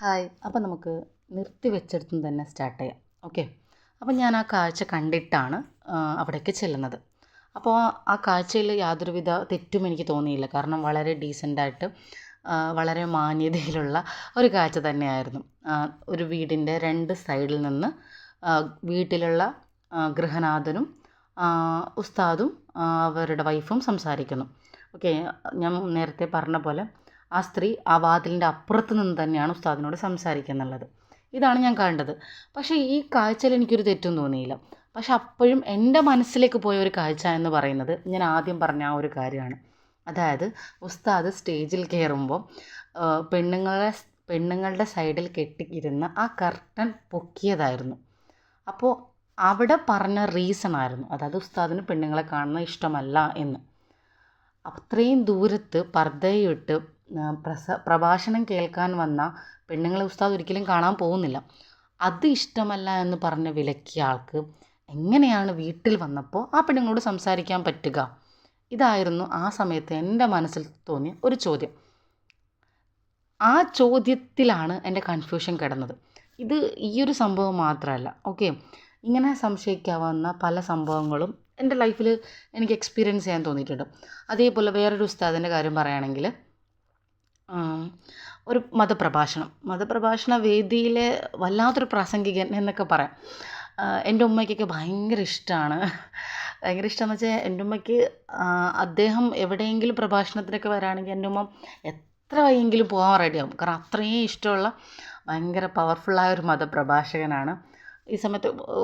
Hi. അപ്പോൾ നമുക്ക് നിർത്തി വെച്ചിടത്തുനിന്ന് തന്നെ സ്റ്റാർട്ട് ചെയ്യാം. ഓക്കെ. അപ്പോൾ ഞാൻ ആ കാഴ്ച കണ്ടിട്ടാണ് അവിടേക്ക് ചെല്ലുന്നത്. അപ്പോൾ ആ കാഴ്ചയിൽ യാതൊരുവിധ തെറ്റും എനിക്ക് തോന്നിയില്ല. കാരണം വളരെ ഡീസൻ്റായിട്ട് വളരെ മാന്യതയിലുള്ള ഒരു കാഴ്ച തന്നെയായിരുന്നു. ഒരു വീടിൻ്റെ 2 സൈഡിൽ നിന്ന് വീട്ടിലുള്ള ഗൃഹനാഥനും ഉസ്താദും അവരുടെ വൈഫും സംസാരിക്കുന്നു. ഓക്കെ. ഞാൻ നേരത്തെ പറഞ്ഞ പോലെ ആ സ്ത്രീ ആ വാതിലിൻ്റെ അപ്പുറത്ത് നിന്ന് തന്നെയാണ് ഉസ്താദിനോട് സംസാരിക്കുന്നുള്ളത്. ഇതാണ് ഞാൻ കണ്ടത്. പക്ഷേ ഈ കാഴ്ചയിൽ എനിക്കൊരു തെറ്റും തോന്നിയില്ല. പക്ഷെ അപ്പോഴും എൻ്റെ മനസ്സിലേക്ക് പോയ ഒരു കാഴ്ച എന്ന് പറയുന്നത് ഞാൻ ആദ്യം പറഞ്ഞ ആ ഒരു കാര്യമാണ്. അതായത് ഉസ്താദ് സ്റ്റേജിൽ കയറുമ്പോൾ പെണ്ണുങ്ങളുടെ സൈഡിൽ കെട്ടിയിരുന്ന ആ കർട്ടൻ പൊക്കിയതായിരുന്നു. അപ്പോൾ അവിടെ പറഞ്ഞ റീസണായിരുന്നു, അതായത് ഉസ്താദിന് പെണ്ണുങ്ങളെ കാണുന്നത് ഇഷ്ടമല്ല എന്ന്. അത്രയും ദൂരത്ത് പർദ്ദയിട്ട് പ്രഭാഷണം കേൾക്കാൻ വന്ന പെണ്ണുങ്ങളെ ഉസ്താദ് ഒരിക്കലും കാണാൻ പോകുന്നില്ല. അത് ഇഷ്ടമല്ല എന്ന് പറഞ്ഞ് വിലക്കിയ ആൾക്ക് എങ്ങനെയാണ് വീട്ടിൽ വന്നപ്പോൾ ആ പെണ്ണുങ്ങളോട് സംസാരിക്കാൻ പറ്റുക? ഇതായിരുന്നു ആ സമയത്ത് എൻ്റെ മനസ്സിൽ തോന്നിയ ഒരു ചോദ്യം. ആ ചോദ്യത്തിലാണ് എൻ്റെ കൺഫ്യൂഷൻ കിടന്നത്. ഇത് ഈ ഒരു സംഭവം മാത്രമല്ല. ഓക്കെ. ഇങ്ങനെ സംശയിക്കാവുന്ന പല സംഭവങ്ങളും എൻ്റെ ലൈഫിൽ എനിക്ക് എക്സ്പീരിയൻസ് ചെയ്യാൻ തോന്നിയിട്ടുണ്ട്. അതേപോലെ വേറൊരു ഉസ്താദിൻ്റെ കാര്യം പറയുകയാണെങ്കിൽ, ഒരു മതപ്രഭാഷണ വേദിയിലെ വല്ലാത്തൊരു പ്രാസംഗികൻ എന്നൊക്കെ പറയാം. എൻ്റെ ഉമ്മയ്ക്കൊക്കെ ഭയങ്കര ഇഷ്ടമാണ്. ഭയങ്കര ഇഷ്ടമെന്ന് വെച്ചാൽ എൻ്റെ ഉമ്മയ്ക്ക് അദ്ദേഹം എവിടെയെങ്കിലും പ്രഭാഷണത്തിനൊക്കെ വരാണെങ്കിൽ എൻ്റെ ഉമ്മ എത്ര വയ്യെങ്കിലും പോകാൻ റെഡിയാവും. കാരണം അത്രയും ഇഷ്ടമുള്ള ഭയങ്കര പവർഫുള്ളായ ഒരു മതപ്രഭാഷകനാണ്.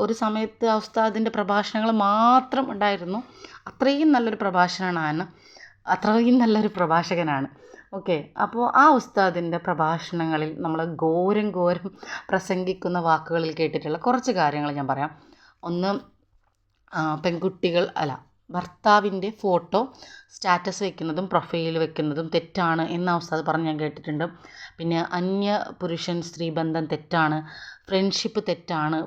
ഒരു സമയത്ത് ആ ഉസ്താദിൻ്റെ പ്രഭാഷണങ്ങൾ മാത്രം ഉണ്ടായിരുന്നു. അത്രയും നല്ലൊരു പ്രഭാഷകനാണ്. ഓക്കെ. അപ്പോൾ ആ ഉസ്താദിൻ്റെ പ്രഭാഷണങ്ങളിൽ നമ്മൾ ഘോരം പ്രസംഗിക്കുന്ന വാക്കുകളിൽ കേട്ടിട്ടുള്ള കുറച്ച് കാര്യങ്ങൾ ഞാൻ പറയാം. ഒന്ന്, ഭർത്താവിൻ്റെ ഫോട്ടോ സ്റ്റാറ്റസ് വെക്കുന്നതും പ്രൊഫൈൽ വെക്കുന്നതും തെറ്റാണ് എന്ന് ഉസ്താദ് പറഞ്ഞ് ഞാൻ കേട്ടിട്ടുണ്ട്. പിന്നെ അന്യ പുരുഷൻ സ്ത്രീ ബന്ധം തെറ്റാണ്, ഫ്രണ്ട്ഷിപ്പ് തെറ്റാണ്.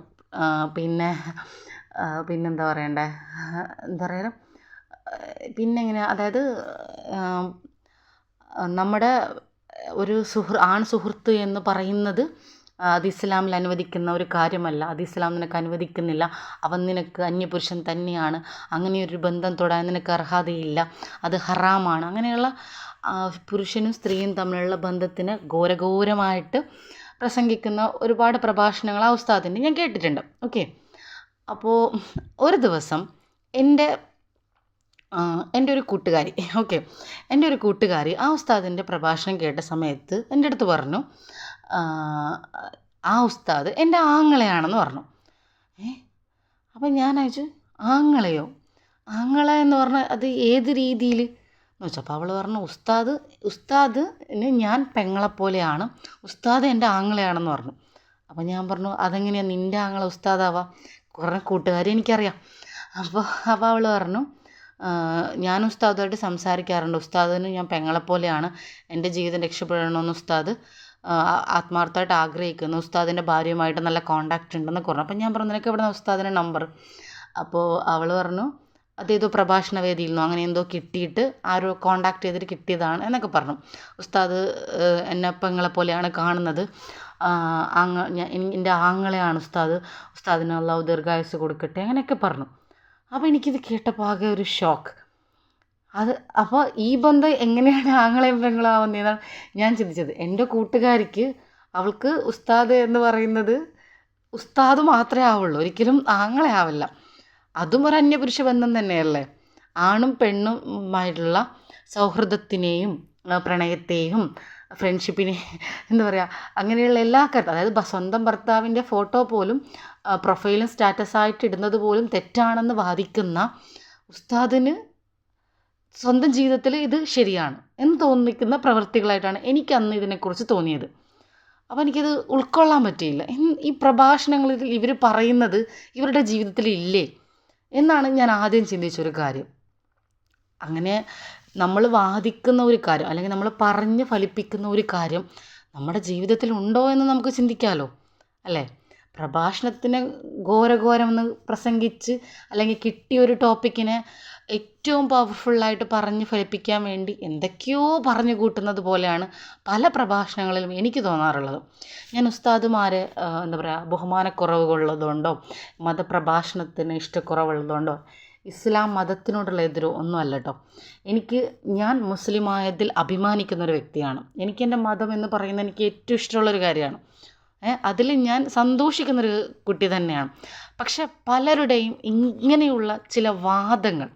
പിന്നെന്താ പറയണ്ടേ, പിന്നെ എങ്ങനെയാണ്, അതായത് നമ്മുടെ ഒരു ആൺ സുഹൃത്ത് എന്ന് പറയുന്നത് അത് ഇസ്ലാമിൽ അനുവദിക്കുന്ന ഒരു കാര്യമല്ല. അത് ഇസ്ലാം നിനക്ക് അനുവദിക്കുന്നില്ല. അവൻ നിനക്ക് അന്യപുരുഷൻ തന്നെയാണ്. അങ്ങനെയൊരു ബന്ധം തൊടാൻ നിനക്ക് അർഹതയില്ല. അത് ഹറാമാണ്. അങ്ങനെയുള്ള പുരുഷനും സ്ത്രീയും തമ്മിലുള്ള ബന്ധത്തിന് ഘോരമായിട്ട് പ്രസംഗിക്കുന്ന ഒരുപാട് പ്രഭാഷണങ്ങൾ ആ ഉസ്താദിൻ്റെ ഞാൻ കേട്ടിട്ടുണ്ട്. ഓക്കെ. അപ്പോൾ ഒരു ദിവസം എൻ്റെ ഒരു കൂട്ടുകാരി ആ ഉസ്താദിൻ്റെ പ്രഭാഷണം കേട്ട സമയത്ത് എൻ്റെ അടുത്ത് പറഞ്ഞു, ആ ഉസ്താദ് എൻ്റെ ആങ്ങളയാണെന്ന് പറഞ്ഞു. അപ്പം ഞാൻ അയച്ചു, ആങ്ങളയോ? ആങ്ങള എന്ന് പറഞ്ഞാൽ അത് ഏത് രീതിയിൽ എന്ന് വെച്ചാൽ, അപ്പോൾ അവൾ പറഞ്ഞു, ഉസ്താദിന് ഞാൻ പെങ്ങളെപ്പോലെയാണ്, ഉസ്താദ് എൻ്റെ ആങ്ങളയാണെന്ന് പറഞ്ഞു. അപ്പം ഞാൻ പറഞ്ഞു, അതെങ്ങനെയാണ് നിൻ്റെ ആങ്ങള ഉസ്താദാവാം? കുറേ കൂട്ടുകാരി എനിക്കറിയാം. അപ്പോൾ അവൾ പറഞ്ഞു, ഞാൻ ഉസ്താദുമായിട്ട് സംസാരിക്കാറുണ്ട്, ഉസ്താദിന് ഞാൻ പെങ്ങളെപ്പോലെയാണ്, എൻ്റെ ജീവിതം രക്ഷപ്പെടണമെന്ന് ഉസ്താദ് ആത്മാർത്ഥമായിട്ട് ആഗ്രഹിക്കുന്നു, ഉസ്താദിൻ്റെ ഭാര്യയുമായിട്ട് നല്ല കോണ്ടാക്റ്റ് ഉണ്ടെന്നൊക്കെ പറഞ്ഞു. അപ്പം ഞാൻ പറഞ്ഞു, നിനക്ക് എവിടെ നിന്ന് ഉസ്താദിൻ്റെ നമ്പർ? അപ്പോൾ അവൾ പറഞ്ഞു, അതേതോ പ്രഭാഷണ വേദിയിൽ നിന്നോ അങ്ങനെ എന്തോ കിട്ടിയിട്ട് ആരോ കോണ്ടാക്ട് ചെയ്തിട്ട് കിട്ടിയതാണ് എന്നൊക്കെ പറഞ്ഞു. ഉസ്താദ് എന്നെ പെങ്ങളെപ്പോലെയാണ് കാണുന്നത്, എൻ്റെ ആങ്ങളെയാണ് ഉസ്താദിന് അല്ലാഹു ദീർഘായുസ്സ് കൊടുക്കട്ടെ അങ്ങനെയൊക്കെ പറഞ്ഞു. അപ്പോൾ എനിക്കിത് കേട്ടപ്പോൾ ആകെ ഒരു ഷോക്ക്. അപ്പോൾ ഈ ബന്ധം എങ്ങനെയാണ് ആങ്ങളെയും പെങ്ങളാവുന്നതെന്നാണ് ഞാൻ ചിന്തിച്ചത്. എൻ്റെ കൂട്ടുകാരിക്ക്, അവൾക്ക് ഉസ്താദ് എന്ന് പറയുന്നത് ഉസ്താദ് മാത്രമേ ആവുള്ളൂ, ഒരിക്കലും ആങ്ങളെ ആവില്ല. അതും ഒരു അന്യപുരുഷ ബന്ധം തന്നെയല്ലേ. ആണും പെണ്ണുമായിട്ടുള്ള സൗഹൃദത്തിനെയും പ്രണയത്തെയും ഫ്രണ്ട്ഷിപ്പിനെ എന്താ പറയുക, അങ്ങനെയുള്ള എല്ലാ കാര്യവും, അതായത് സ്വന്തം ഭർത്താവിൻ്റെ ഫോട്ടോ പോലും പ്രൊഫൈലും സ്റ്റാറ്റസായിട്ട് ഇടുന്നത് പോലും തെറ്റാണെന്ന് വാദിക്കുന്ന ഉസ്താദിന് സ്വന്തം ജീവിതത്തിൽ ഇത് ശരിയാണ് എന്ന് തോന്നിക്കുന്ന പ്രവൃത്തികളായിട്ടാണ് എനിക്ക് അന്ന് ഇതിനെക്കുറിച്ച് തോന്നിയത്. അപ്പോൾ എനിക്കത് ഉൾക്കൊള്ളാൻ പറ്റിയില്ല. ഈ പ്രഭാഷണങ്ങളിൽ ഇവർ പറയുന്നത് ഇവരുടെ ജീവിതത്തിൽ ഇല്ലേ എന്നാണ് ഞാൻ ആദ്യം ചിന്തിച്ചൊരു കാര്യം. അങ്ങനെ നമ്മൾ വാദിക്കുന്ന ഒരു കാര്യം, അല്ലെങ്കിൽ നമ്മൾ പറഞ്ഞ് ഫലിപ്പിക്കുന്ന ഒരു കാര്യം നമ്മുടെ ജീവിതത്തിൽ ഉണ്ടോ എന്ന് നമുക്ക് ചിന്തിക്കാമല്ലോ, അല്ലേ? പ്രഭാഷണത്തിന് ഘോരഘോരമെന്ന് പ്രസംഗിച്ച് അല്ലെങ്കിൽ കിട്ടിയൊരു ടോപ്പിക്കിനെ ഏറ്റവും പവർഫുള്ളായിട്ട് പറഞ്ഞ് ഫലിപ്പിക്കാൻ വേണ്ടി എന്തൊക്കെയോ പറഞ്ഞു കൂട്ടുന്നത് പോലെയാണ് പല പ്രഭാഷണങ്ങളിലും എനിക്ക് തോന്നാറുള്ളത്. ഞാൻ ഉസ്താദുമാരെ എന്താ പറയുക, ബഹുമാനക്കുറവുകളുള്ളതുകൊണ്ടോ മതപ്രഭാഷണത്തിന് ഇഷ്ടക്കുറവുള്ളതുകൊണ്ടോ ഇസ്ലാം മതത്തിനോടുള്ള എതിരോ ഒന്നുമല്ല കേട്ടോ. ഞാൻ മുസ്ലിമായതിൽ അഭിമാനിക്കുന്നൊരു വ്യക്തിയാണ്. എനിക്കെൻ്റെ മതം എന്ന് പറയുന്നത് എനിക്ക് ഏറ്റവും ഇഷ്ടമുള്ളൊരു കാര്യമാണ്. അതിൽ ഞാൻ സന്തോഷിക്കുന്നൊരു കുട്ടി തന്നെയാണ്. പക്ഷെ പലരുടെയും ഇങ്ങനെയുള്ള ചില വാദങ്ങൾ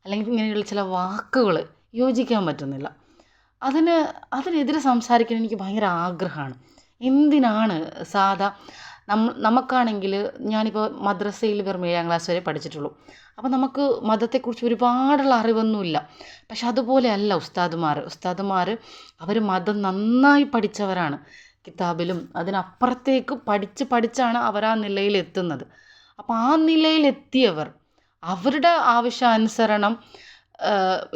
അല്ലെങ്കിൽ ഇങ്ങനെയുള്ള ചില വാക്കുകൾ യോജിക്കാൻ പറ്റുന്നില്ല. അതിനെതിരെ സംസാരിക്കാൻ എനിക്ക് ഭയങ്കര ആഗ്രഹമാണ്. എന്തിനാണ് നമുക്കാണെങ്കിൽ, ഞാനിപ്പോൾ മദ്രസയിൽ വെറും 7ാം ക്ലാസ് വരെ പഠിച്ചിട്ടുള്ളൂ. അപ്പോൾ നമുക്ക് മതത്തെക്കുറിച്ച് ഒരുപാടുള്ള അറിവൊന്നുമില്ല. പക്ഷെ അതുപോലെയല്ല ഉസ്താദുമാർ അവർ മതം നന്നായി പഠിച്ചവരാണ്. കിതാബിലും അതിനപ്പുറത്തേക്ക് പഠിച്ചാണ് അവർ ആ നിലയിലെത്തുന്നത്. അപ്പോൾ ആ നിലയിലെത്തിയവർ അവരുടെ ആവശ്യാനുസരണം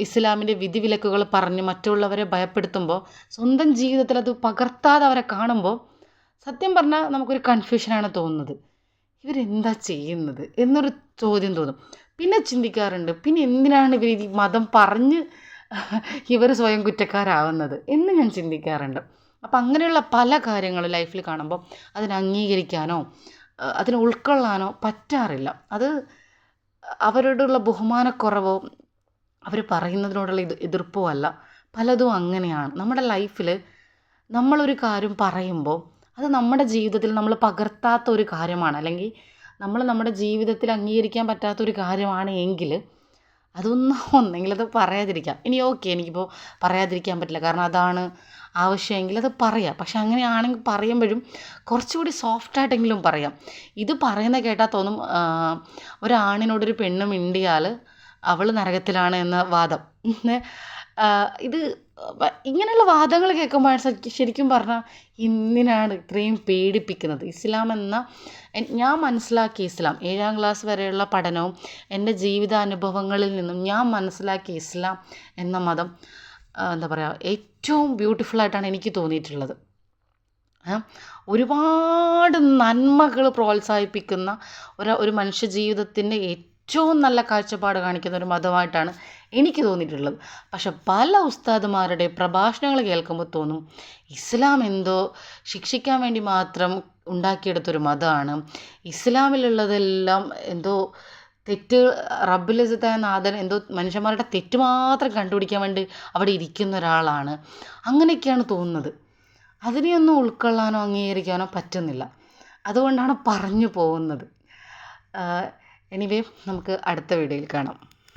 ഇസ്ലാമിൻ്റെ വിധിവിലക്കുകൾ പറഞ്ഞ് മറ്റുള്ളവരെ ഭയപ്പെടുത്തുമ്പോൾ സ്വന്തം ജീവിതത്തിൽ അത് പകർത്താതെ അവരെ കാണുമ്പോൾ സത്യം പറഞ്ഞാൽ നമുക്കൊരു കൺഫ്യൂഷനാണ് തോന്നുന്നത്. ഇവരെന്താ ചെയ്യുന്നത് എന്നൊരു ചോദ്യം തോന്നും. പിന്നെ ചിന്തിക്കാറുണ്ട്, പിന്നെ എന്തിനാണ് ഇവർ ഈ മതം പറഞ്ഞ് ഇവർ സ്വയം കുറ്റക്കാരാവുന്നത് എന്ന് ഞാൻ ചിന്തിക്കാറുണ്ട്. അപ്പം അങ്ങനെയുള്ള പല കാര്യങ്ങളും ലൈഫിൽ കാണുമ്പോൾ അതിനെ അംഗീകരിക്കാനോ അതിനെ ഉൾക്കൊള്ളാനോ പറ്റാറില്ല. അത് അവരോടുള്ള ബഹുമാനക്കുറവോ അവർ പറയുന്നതിനോടുള്ള എതിർപ്പോ അല്ല. പലതും അങ്ങനെയാണ്. നമ്മുടെ ലൈഫിൽ നമ്മളൊരു കാര്യം പറയുമ്പോൾ അത് നമ്മുടെ ജീവിതത്തിൽ നമ്മൾ പകർത്താത്ത ഒരു കാര്യമാണ്, അല്ലെങ്കിൽ നമ്മുടെ ജീവിതത്തിൽ അംഗീകരിക്കാൻ പറ്റാത്തൊരു കാര്യമാണ് എങ്കിൽ ഒന്നെങ്കിൽ അത് പറയാതിരിക്കാം. ഇനി ഓക്കെ, എനിക്കിപ്പോൾ പറയാതിരിക്കാൻ പറ്റില്ല, കാരണം അതാണ് ആവശ്യമെങ്കിൽ അത് പറയാം. പക്ഷെ അങ്ങനെയാണെങ്കിൽ പറയുമ്പോഴും കുറച്ചുകൂടി സോഫ്റ്റായിട്ടെങ്കിലും പറയാം. ഇത് പറയുന്ന കേട്ടാൽ തോന്നും ഒരാണിനോടൊരു പെണ്ണ് മിണ്ടിയാൽ അവൾ നരകത്തിലാണ് എന്ന വാദം. ഇത് ഇങ്ങനെയുള്ള വാദങ്ങൾ കേൾക്കുമ്പോൾ ശരിക്കും പറഞ്ഞാൽ എന്തിനാണ് ഇത്രയും പേടിപ്പിക്കുന്നത്? ഇസ്ലാം ഞാൻ മനസ്സിലാക്കിയ ഇസ്ലാം, 7ാം ക്ലാസ് വരെയുള്ള പഠനവും എൻ്റെ ജീവിതാനുഭവങ്ങളിൽ നിന്നും ഞാൻ മനസ്സിലാക്കിയ ഇസ്ലാം എന്ന മതം എന്താ പറയുക, ഏറ്റവും ബ്യൂട്ടിഫുള്ളായിട്ടാണ് എനിക്ക് തോന്നിയിട്ടുള്ളത്. ഒരുപാട് നന്മകൾ പ്രോത്സാഹിപ്പിക്കുന്ന ഒരു മനുഷ്യ ജീവിതത്തിൻ്റെ ഏറ്റവും നല്ല കാഴ്ചപ്പാട് കാണിക്കുന്ന ഒരു മതമായിട്ടാണ് എനിക്ക് തോന്നിയിട്ടുള്ളത്. പക്ഷെ പല ഉസ്താദുമാരുടെ പ്രഭാഷണങ്ങൾ കേൾക്കുമ്പോൾ തോന്നും ഇസ്ലാം എന്തോ ശിക്ഷിക്കാൻ വേണ്ടി മാത്രം ഉണ്ടാക്കിയെടുത്തൊരു മതമാണ്, ഇസ്ലാമിലുള്ളതെല്ലാം എന്തോ തെറ്റ്, റബ്ബുൽ ഇസ്സത്തായ നാഥൻ എന്തോ മനുഷ്യന്മാരുടെ തെറ്റ് മാത്രം കണ്ടുപിടിക്കാൻ വേണ്ടി അവിടെ ഇരിക്കുന്ന ഒരാളാണ്, അങ്ങനെയൊക്കെയാണ് തോന്നുന്നത്. അതിനെയൊന്നും ഉൾക്കൊള്ളാനോ അംഗീകരിക്കാനോ പറ്റുന്നില്ല. അതുകൊണ്ടാണ് പറഞ്ഞു പോകുന്നത്. എനിവേ, നമുക്ക് അടുത്ത വീഡിയോയിൽ കാണാം.